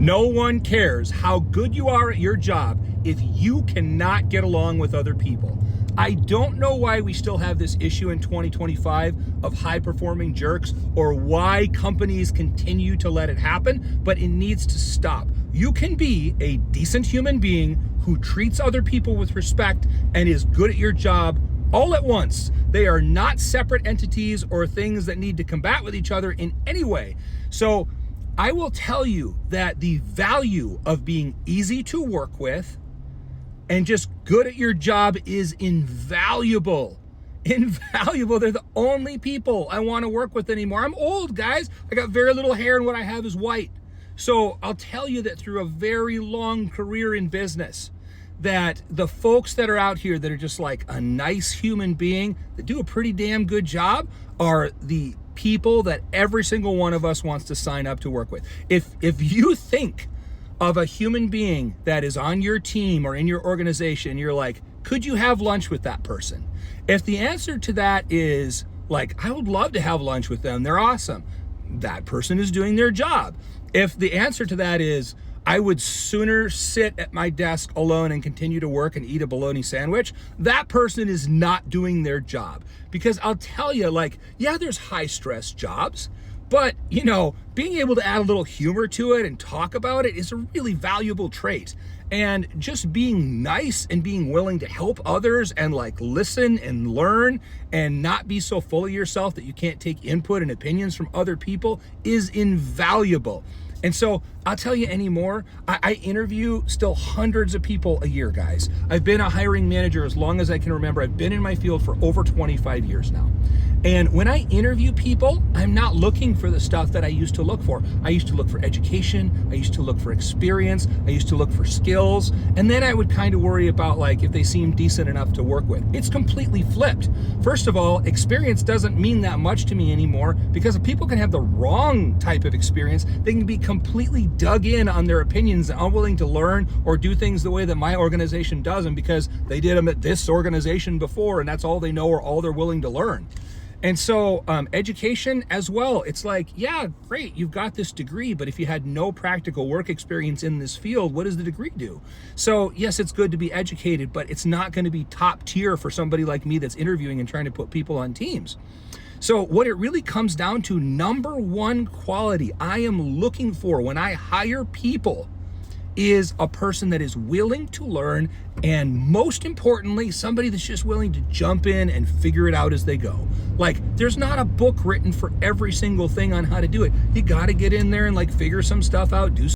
No one cares how good you are at your job if you cannot get along with other people. I don't know why we still have this issue in 2025 of high-performing jerks, or why companies continue to let it happen, but it needs to stop. You can be a decent human being who treats other people with respect and is good at your job all at once. They are not separate entities or things that need to combat with each other in any way. So I will tell you that the value of being easy to work with and just good at your job is invaluable. Invaluable. They're the only people I want to work with anymore. I'm old, guys. I got very little hair and what I have is white. So I'll tell you that through a very long career in business, that the folks that are out here that are just like a nice human being that do a pretty damn good job are the people that every single one of us wants to sign up to work with. If you think of a human being that is on your team or in your organization, you're like, could you have lunch with that person? If the answer to that is like, I would love to have lunch with them, they're awesome, that person is doing their job. If the answer to that is, I would sooner sit at my desk alone and continue to work and eat a bologna sandwich, that person is not doing their job. Because I'll tell you, like, yeah, there's high stress jobs, but being able to add a little humor to it and talk about it is a really valuable trait. And just being nice and being willing to help others and like listen and learn and not be so full of yourself that you can't take input and opinions from other people is invaluable. And so I'll tell you anymore, I interview still hundreds of people a year, guys. I've been a hiring manager as long as I can remember. I've been in my field for over 25 years now. And when I interview people, I'm not looking for the stuff that I used to look for. I used to look for education. I used to look for experience. I used to look for skills. And then I would kind of worry about like if they seem decent enough to work with. It's completely flipped. First of all, experience doesn't mean that much to me anymore, because if people can have the wrong type of experience, they can be completely dug in on their opinions and unwilling to learn or do things the way that my organization does them because they did them at this organization before and that's all they know or all they're willing to learn. And so education as well, it's like, yeah, great, you've got this degree, but if you had no practical work experience in this field, what does the degree do? So yes, it's good to be educated, but it's not going to be top tier for somebody like me that's interviewing and trying to put people on teams. So what it really comes down to, number one quality I am looking for when I hire people is a person that is willing to learn, and most importantly, somebody that's just willing to jump in and figure it out as they go. Like, there's not a book written for every single thing on how to do it. You got to get in there and like figure some stuff out, do